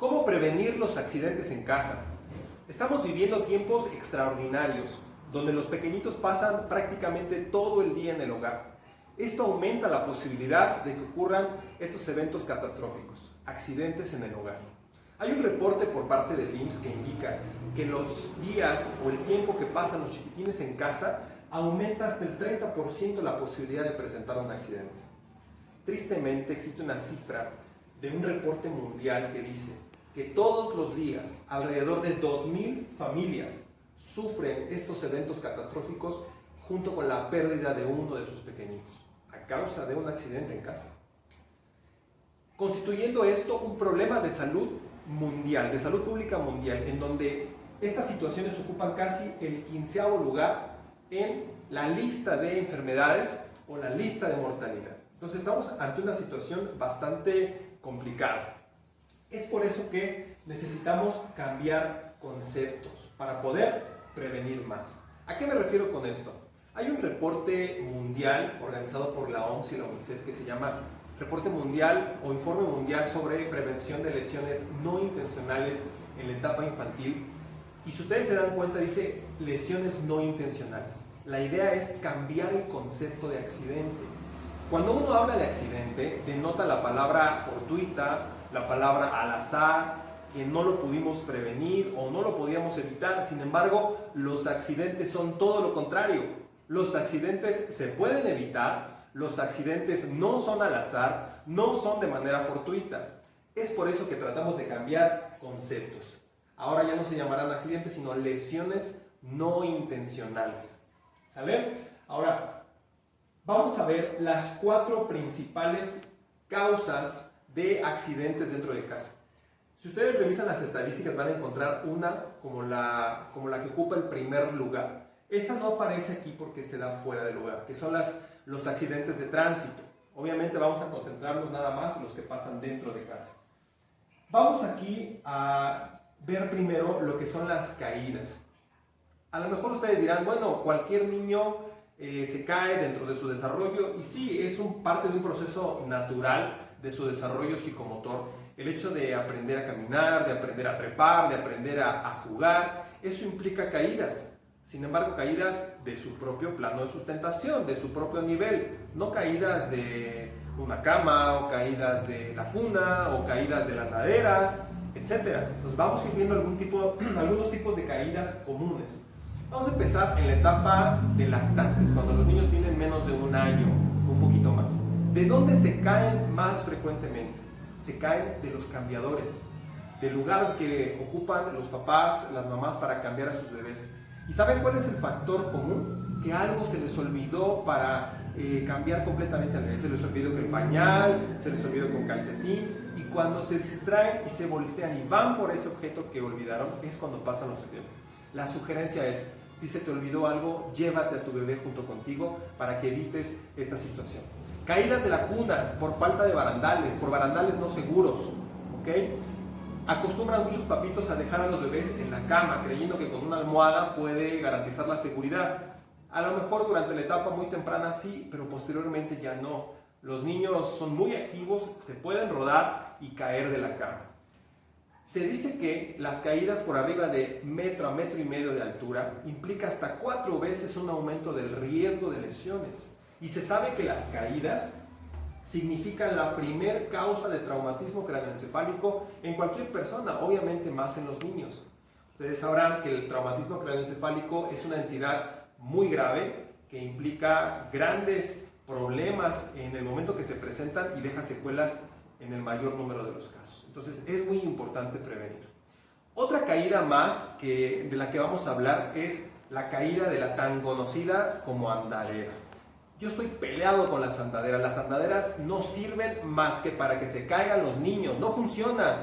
¿Cómo prevenir los accidentes en casa? Estamos viviendo tiempos extraordinarios, donde los pequeñitos pasan prácticamente todo el día en el hogar. Esto aumenta la posibilidad de que ocurran estos eventos catastróficos, accidentes en el hogar. Hay un reporte por parte del IMSS que indica que los días o el tiempo que pasan los chiquitines en casa aumenta hasta el 30% la posibilidad de presentar un accidente. Tristemente existe una cifra de un reporte mundial que dice que todos los días alrededor de 2.000 familias sufren estos eventos catastróficos junto con la pérdida de uno de sus pequeñitos a causa de un accidente en casa, constituyendo esto un problema de salud mundial, de salud pública mundial, en donde estas situaciones ocupan casi el 15º lugar en la lista de enfermedades o la lista de mortalidad. Entonces estamos ante una situación bastante complicada. Es por eso que necesitamos cambiar conceptos para poder prevenir más. ¿A qué me refiero con esto? Hay un reporte mundial organizado por la OMS y la UNICEF que se llama Reporte Mundial o Informe Mundial sobre Prevención de Lesiones No Intencionales en la Etapa Infantil. Y si ustedes se dan cuenta, dice lesiones no intencionales. La idea es cambiar el concepto de accidente. Cuando uno habla de accidente, denota la palabra fortuita, la palabra al azar, que no lo pudimos prevenir o no lo podíamos evitar. Sin embargo, los accidentes son todo lo contrario. Los accidentes se pueden evitar, los accidentes no son al azar, no son de manera fortuita. Es por eso que tratamos de cambiar conceptos. Ahora ya no se llamarán accidentes, sino lesiones no intencionales. ¿Sale? Ahora, vamos a ver las 4 principales causas de accidentes dentro de casa. Si ustedes revisan las estadísticas van a encontrar una como la que ocupa el primer lugar. Esta no aparece aquí porque se da fuera del lugar, que son los accidentes de tránsito. Obviamente vamos a concentrarnos nada más en los que pasan dentro de casa. Vamos aquí a ver primero lo que son las caídas. A lo mejor ustedes dirán, bueno, cualquier niño se cae dentro de su desarrollo, y sí, es parte de un proceso natural de su desarrollo psicomotor. El hecho de aprender a caminar, de aprender a trepar, de aprender a jugar, eso implica caídas. Sin embargo, caídas de su propio plano de sustentación, de su propio nivel, no caídas de una cama, o caídas de la cuna, o caídas de la andadera, etc. Entonces vamos a ir viendo algunos tipos de caídas comunes. Vamos a empezar en la etapa de lactantes, cuando los niños tienen menos de un año, un poquito más. ¿De dónde se caen más frecuentemente? Se caen de los cambiadores, del lugar que ocupan los papás, las mamás para cambiar a sus bebés. ¿Y saben cuál es el factor común? Que algo se les olvidó para cambiar completamente al bebé. Se les olvidó que el pañal, se les olvidó con calcetín, y cuando se distraen y se voltean y van por ese objeto que olvidaron, es cuando pasan los accidentes. La sugerencia es, si se te olvidó algo, llévate a tu bebé junto contigo para que evites esta situación. Caídas de la cuna por falta de barandales, por barandales no seguros, ¿ok? Acostumbran muchos papitos a dejar a los bebés en la cama, creyendo que con una almohada puede garantizar la seguridad. A lo mejor durante la etapa muy temprana sí, pero posteriormente ya no. Los niños son muy activos, se pueden rodar y caer de la cama. Se dice que las caídas por arriba de 1 metro a 1,5 metros de altura implica hasta 4 veces un aumento del riesgo de lesiones. Y se sabe que las caídas significan la primer causa de traumatismo craneoencefálico en cualquier persona, obviamente más en los niños. Ustedes sabrán que el traumatismo craneoencefálico es una entidad muy grave que implica grandes problemas en el momento que se presentan y deja secuelas en el mayor número de los casos. Entonces es muy importante prevenir. Otra caída más de la que vamos a hablar es la caída de la tan conocida como andadera. Yo estoy peleado con las andaderas. Las andaderas no sirven más que para que se caigan los niños, no funcionan.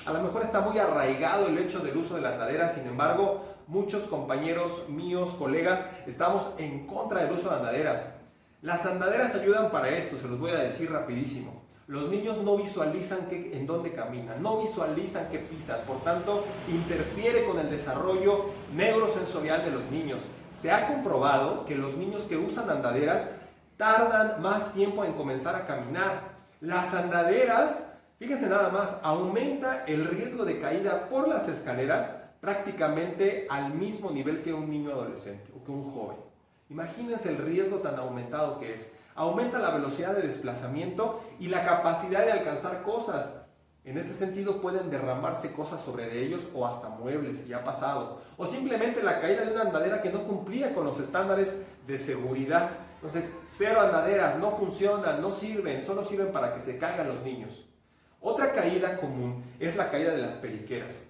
A lo mejor está muy arraigado el hecho del uso de la andadera, sin embargo, muchos compañeros míos, colegas, estamos en contra del uso de andaderas. Las andaderas ayudan para esto, se los voy a decir rapidísimo. Los niños no visualizan en dónde caminan, no visualizan qué pisan, por tanto, interfiere con el desarrollo neurosensorial de los niños. Se ha comprobado que los niños que usan andaderas tardan más tiempo en comenzar a caminar. Las andaderas Fíjense nada más, aumenta el riesgo de caída por las escaleras prácticamente al mismo nivel que un niño adolescente o que un joven. Imagínense el riesgo tan aumentado que es. Aumenta la velocidad de desplazamiento y la capacidad de alcanzar cosas. En este sentido pueden derramarse cosas sobre ellos o hasta muebles, ya ha pasado. O simplemente la caída de una andadera que no cumplía con los estándares de seguridad. Entonces, 0 andaderas, no funcionan, no sirven, solo sirven para que se caigan los niños. Otra caída común es la caída de las periqueras.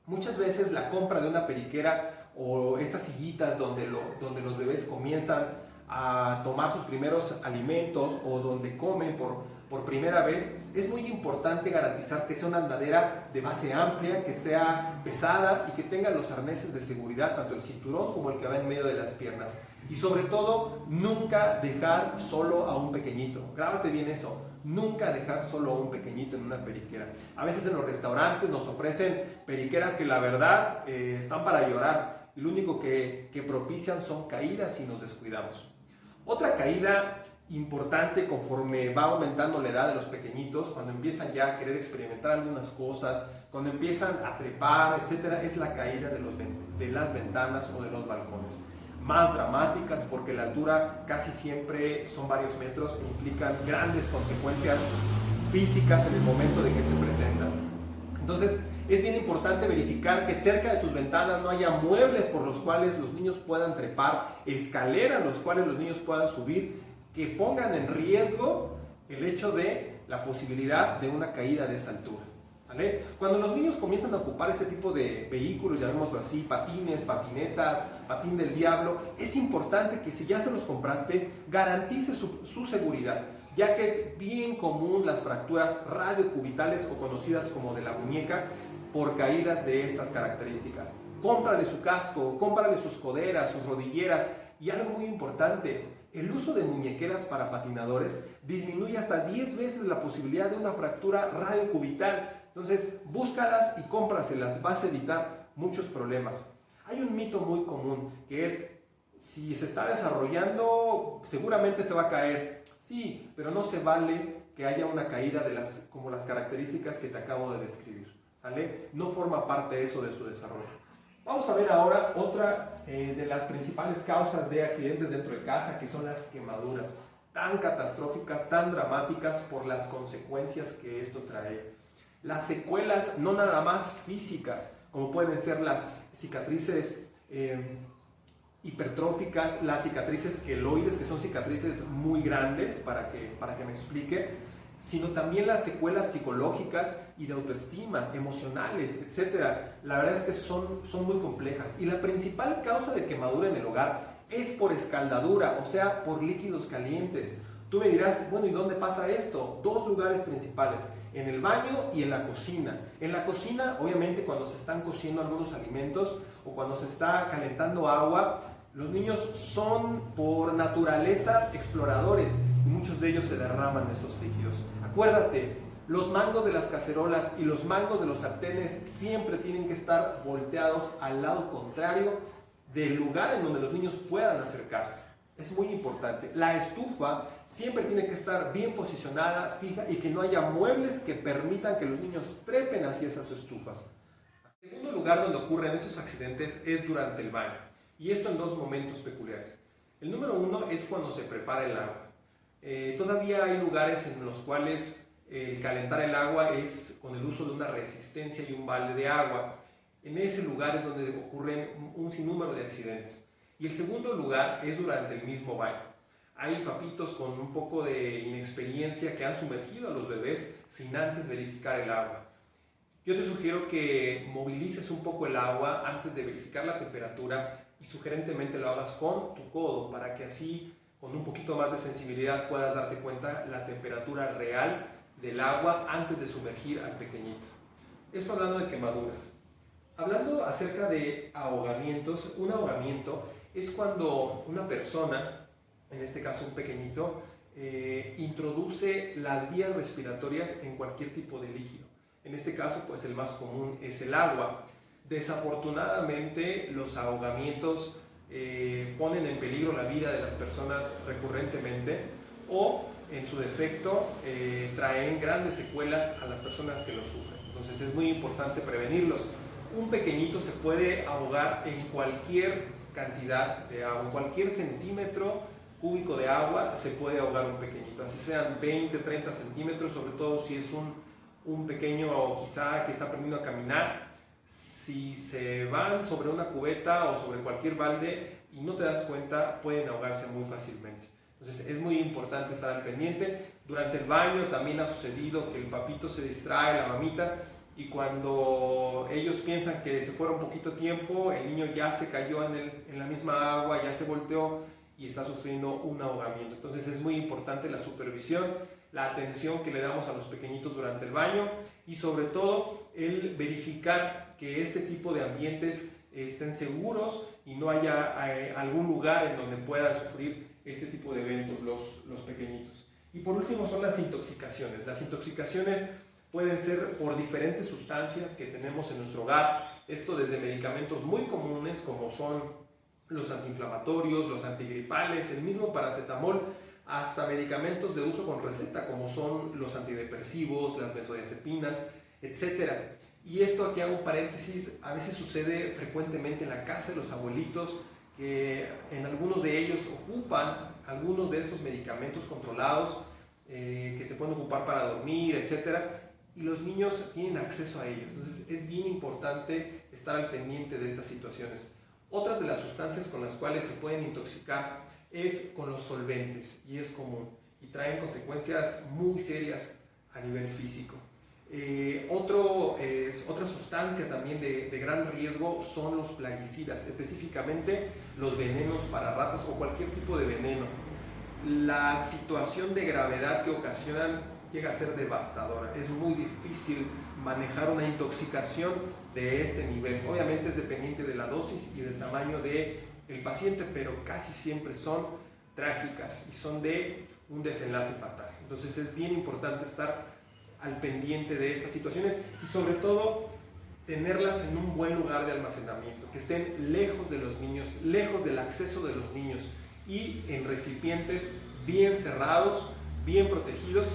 Muchas veces la compra de una periquera o estas sillitas donde los bebés comienzan a tomar sus primeros alimentos o donde comen por primera vez, es muy importante garantizar que sea una andadera de base amplia, que sea pesada y que tenga los arneses de seguridad, tanto el cinturón como el que va en medio de las piernas. Y sobre todo, nunca dejar solo a un pequeñito. Grábate bien eso, nunca dejar solo a un pequeñito en una periquera. A veces en los restaurantes nos ofrecen periqueras que la verdad están para llorar y lo único que propician son caídas si nos descuidamos. Otra caída importante conforme va aumentando la edad de los pequeñitos, cuando empiezan ya a querer experimentar algunas cosas, cuando empiezan a trepar, etcétera, es la caída de las ventanas o de los balcones. Más dramáticas porque la altura casi siempre son varios metros e implican grandes consecuencias físicas en el momento de que se presentan. Entonces, es bien importante verificar que cerca de tus ventanas no haya muebles por los cuales los niños puedan trepar, escaleras los cuales los niños puedan subir, que pongan en riesgo el hecho de la posibilidad de una caída de esa altura. ¿Vale? Cuando los niños comienzan a ocupar este tipo de vehículos, llamémoslo así, patines, patinetas, patín del diablo, es importante que si ya se los compraste, garantice su seguridad, ya que es bien común las fracturas radiocubitales o conocidas como de la muñeca por caídas de estas características. Cómprale su casco, cómprale sus coderas, sus rodilleras y algo muy importante, el uso de muñequeras para patinadores disminuye hasta 10 veces la posibilidad de una fractura radiocubital. Entonces, búscalas y cómpraselas, vas a evitar muchos problemas. Hay un mito muy común que es, si se está desarrollando, seguramente se va a caer. Sí, pero no se vale que haya una caída como las características que te acabo de describir. ¿Sale? No forma parte de eso de su desarrollo. Vamos a ver ahora otra de las principales causas de accidentes dentro de casa, que son las quemaduras, tan catastróficas, tan dramáticas por las consecuencias que esto trae. Las secuelas no nada más físicas, como pueden ser las cicatrices hipertróficas, las cicatrices queloides, que son cicatrices muy grandes, para que me explique, sino también las secuelas psicológicas y de autoestima, emocionales, etc. La verdad es que son muy complejas. Y la principal causa de quemadura en el hogar es por escaldadura, o sea, por líquidos calientes. Tú me dirás, bueno, ¿y dónde pasa esto? 2 lugares principales, en el baño y en la cocina. En la cocina, obviamente, cuando se están cociendo algunos alimentos o cuando se está calentando agua, los niños son por naturaleza exploradores y muchos de ellos se derraman estos líquidos. Acuérdate, los mangos de las cacerolas y los mangos de los sartenes siempre tienen que estar volteados al lado contrario del lugar en donde los niños puedan acercarse. Es muy importante. La estufa siempre tiene que estar bien posicionada, fija, y que no haya muebles que permitan que los niños trepen hacia esas estufas. El segundo lugar donde ocurren esos accidentes es durante el baño. Y esto en 2 momentos peculiares. El número 1 es cuando se prepara el agua. Todavía hay lugares en los cuales el calentar el agua es con el uso de una resistencia y un balde de agua. En ese lugar es donde ocurren un sinnúmero de accidentes. Y el segundo lugar es durante el mismo baño. Hay papitos con un poco de inexperiencia que han sumergido a los bebés sin antes verificar el agua. Yo te sugiero que movilices un poco el agua antes de verificar la temperatura y sugerentemente lo hagas con tu codo para que así, con un poquito más de sensibilidad, puedas darte cuenta la temperatura real del agua antes de sumergir al pequeñito. Esto hablando de quemaduras. Hablando acerca de ahogamientos, un ahogamiento es cuando una persona, en este caso un pequeñito, introduce las vías respiratorias en cualquier tipo de líquido. En este caso, pues el más común es el agua. Desafortunadamente, los ahogamientos ponen en peligro la vida de las personas recurrentemente o en su defecto, traen grandes secuelas a las personas que lo sufren. Entonces es muy importante prevenirlos. Un pequeñito se puede ahogar en cualquier cantidad de agua, en cualquier centímetro cúbico de agua se puede ahogar un pequeñito, así sean 20, 30 centímetros, sobre todo si es un pequeño quizá que está aprendiendo a caminar. Si se van sobre una cubeta o sobre cualquier balde y no te das cuenta, pueden ahogarse muy fácilmente. Entonces es muy importante estar al pendiente. Durante el baño también ha sucedido que el papito se distrae, la mamita, y cuando ellos piensan que se fuera un poquito tiempo, el niño ya se cayó en la misma agua, ya se volteó y está sufriendo un ahogamiento. Entonces es muy importante la supervisión, la atención que le damos a los pequeñitos durante el baño y sobre todo el verificar que este tipo de ambientes estén seguros y no haya algún lugar en donde puedan sufrir este tipo de eventos los pequeñitos. Y por último son las intoxicaciones. Las intoxicaciones pueden ser por diferentes sustancias que tenemos en nuestro hogar. Esto desde medicamentos muy comunes como son los antiinflamatorios, los antigripales, el mismo paracetamol, hasta medicamentos de uso con receta como son los antidepresivos, las benzodiazepinas, etc. Y esto, aquí hago un paréntesis, a veces sucede frecuentemente en la casa de los abuelitos que en algunos de ellos ocupan algunos de estos medicamentos controlados que se pueden ocupar para dormir, etc. Y los niños tienen acceso a ellos. Entonces es bien importante estar al pendiente de estas situaciones. Otras de las sustancias con las cuales se pueden intoxicar es con los solventes y es común y traen consecuencias muy serias a nivel físico. Otra sustancia también de gran riesgo son los plaguicidas, específicamente los venenos para ratas o cualquier tipo de veneno. La situación de gravedad que ocasionan llega a ser devastadora. Es muy difícil manejar una intoxicación de este nivel. Obviamente es dependiente de la dosis y del tamaño del paciente, pero casi siempre son trágicas y son de un desenlace fatal. Entonces es bien importante estar al pendiente de estas situaciones y sobre todo tenerlas en un buen lugar de almacenamiento, que estén lejos de los niños, lejos del acceso de los niños y en recipientes bien cerrados, bien protegidos.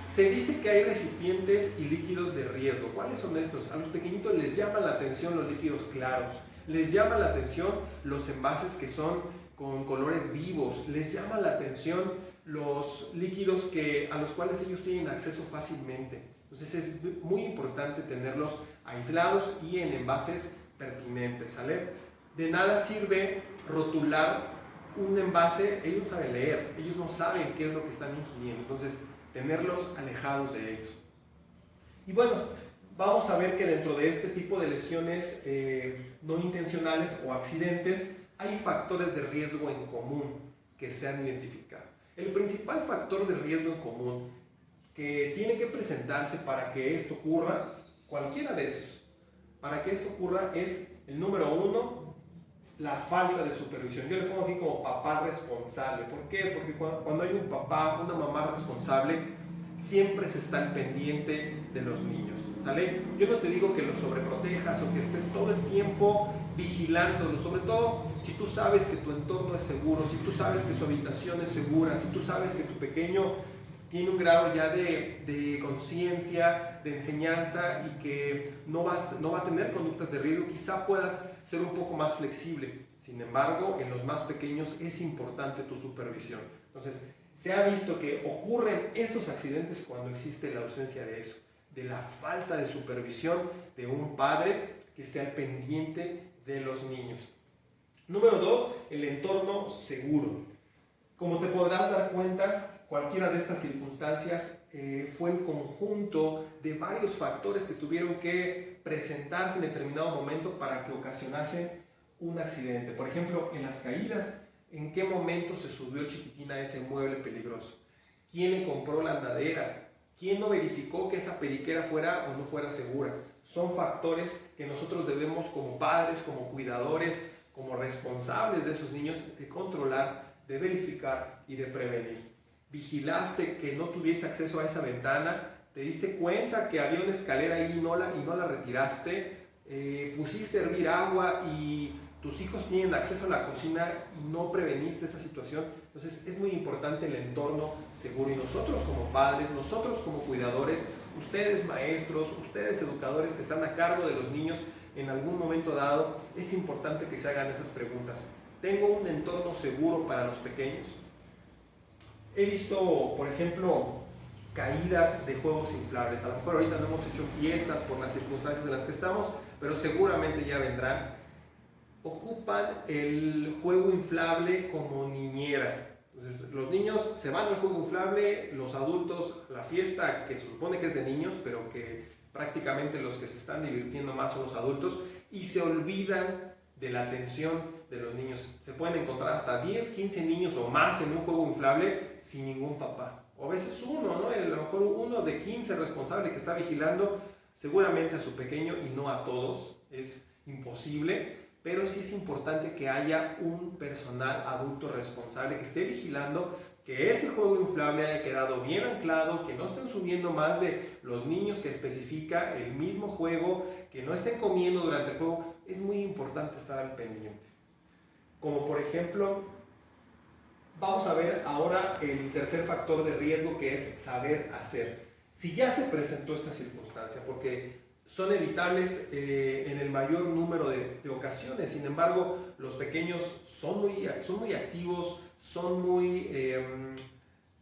Se dice que hay recipientes y líquidos de riesgo. ¿Cuáles son estos? A los pequeñitos les llama la atención los líquidos claros, les llama la atención los envases que son con colores vivos, les llama la atención los líquidos a los cuales ellos tienen acceso fácilmente. Entonces es muy importante tenerlos aislados y en envases pertinentes, ¿sale? De nada sirve rotular un envase, ellos no saben leer, ellos no saben qué es lo que están ingiriendo, entonces tenerlos alejados de ellos. Y bueno, vamos a ver que dentro de este tipo de lesiones no intencionales o accidentes hay factores de riesgo en común que se han identificado. El principal factor de riesgo en común que tiene que presentarse para que esto ocurra, cualquiera de esos, para que esto ocurra es el número 1, la falta de supervisión. Yo le pongo aquí como papá responsable. ¿Por qué? Porque cuando hay un papá, una mamá responsable, siempre se está al pendiente de los niños, ¿sale? Yo no te digo que los sobreprotejas o que estés todo el tiempo vigilándolos, sobre todo si tú sabes que tu entorno es seguro, si tú sabes que su habitación es segura, si tú sabes que tu pequeño tiene un grado ya de conciencia, de enseñanza y que no va a tener conductas de riesgo, quizá puedas ser un poco más flexible. Sin embargo, en los más pequeños es importante tu supervisión. Entonces, se ha visto que ocurren estos accidentes cuando existe la ausencia de eso, de la falta de supervisión de un padre que esté al pendiente de los niños. Número 2, el entorno seguro. Como te podrás dar cuenta, cualquiera de estas circunstancias fue el conjunto de varios factores que tuvieron que presentarse en determinado momento para que ocasionasen un accidente. Por ejemplo, en las caídas, ¿en qué momento se subió Chiquitina a ese mueble peligroso? ¿Quién le compró la andadera? ¿Quién no verificó que esa periquera fuera o no fuera segura? Son factores que nosotros debemos como padres, como cuidadores, como responsables de esos niños, de controlar, de verificar y de prevenir. Vigilaste que no tuviese acceso a esa ventana, te diste cuenta que había una escalera ahí y no la retiraste, pusiste a hervir agua y tus hijos tienen acceso a la cocina y no preveniste esa situación. Entonces es muy importante el entorno seguro, y nosotros como padres, nosotros como cuidadores, ustedes maestros, ustedes educadores que están a cargo de los niños en algún momento dado, es importante que se hagan esas preguntas. ¿Tengo un entorno seguro para los pequeños? He visto, por ejemplo, caídas de juegos inflables. A lo mejor ahorita no hemos hecho fiestas por las circunstancias en las que estamos, pero seguramente ya vendrán. Ocupan el juego inflable como niñera. Entonces, los niños se van al juego inflable, los adultos, la fiesta que se supone que es de niños, pero que prácticamente los que se están divirtiendo más son los adultos, y se olvidan de la atención de los niños. Se pueden encontrar hasta 10, 15 niños o más en un juego inflable sin ningún papá. O a veces uno, ¿no? A lo mejor uno de 15 responsable que está vigilando seguramente a su pequeño y no a todos. Es imposible. Pero sí es importante que haya un personal adulto responsable que esté vigilando que ese juego inflable haya quedado bien anclado, que no estén subiendo más de los niños que especifica el mismo juego, que no estén comiendo durante el juego. Es muy importante estar al pendiente. Como por ejemplo, vamos a ver ahora el tercer factor de riesgo, que es saber hacer. Si ya se presentó esta circunstancia, porque son evitables en el mayor número de ocasiones. Sin embargo, los pequeños son muy activos,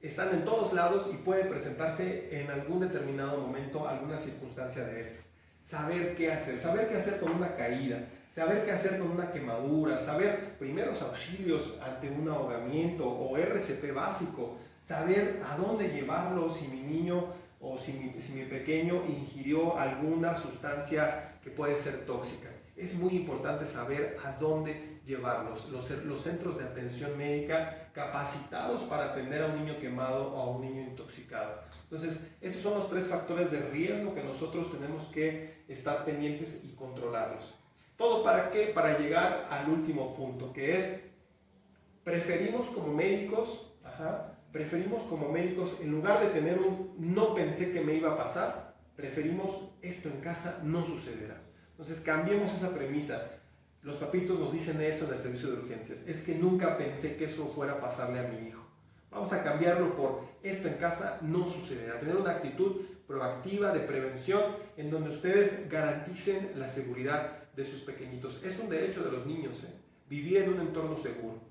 están en todos lados y puede presentarse en algún determinado momento alguna circunstancia de estas. Saber qué hacer con una caída, saber qué hacer con una quemadura, saber primeros auxilios ante un ahogamiento o RCP básico, saber a dónde llevarlo si mi niño o si mi pequeño ingirió alguna sustancia que puede ser tóxica. Es muy importante saber a dónde llevarlos. Los centros de atención médica capacitados para atender a un niño quemado o a un niño intoxicado. Entonces, esos son los 3 factores de riesgo que nosotros tenemos que estar pendientes y controlarlos. ¿Todo para qué? Para llegar al último punto, que es, preferimos como médicos, en lugar de tener un no pensé que me iba a pasar, preferimos esto en casa no sucederá. Entonces cambiemos esa premisa. Los papitos nos dicen eso en el servicio de urgencias, es que nunca pensé que eso fuera a pasarle a mi hijo. Vamos a cambiarlo por esto en casa no sucederá. Tener una actitud proactiva de prevención en donde ustedes garanticen la seguridad de sus pequeñitos. Es un derecho de los niños, vivir en un entorno seguro.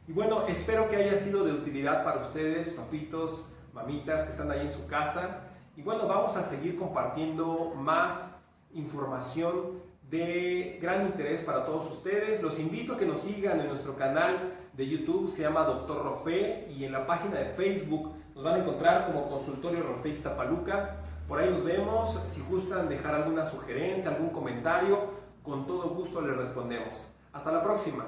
Y bueno, espero que haya sido de utilidad para ustedes, papitos, mamitas que están ahí en su casa. Y bueno, vamos a seguir compartiendo más información de gran interés para todos ustedes. Los invito a que nos sigan en nuestro canal de YouTube, se llama Dr. Rofé, y en la página de Facebook nos van a encontrar como Consultorio Rofé Iztapaluca. Por ahí nos vemos. Si gustan dejar alguna sugerencia, algún comentario, con todo gusto les respondemos. Hasta la próxima.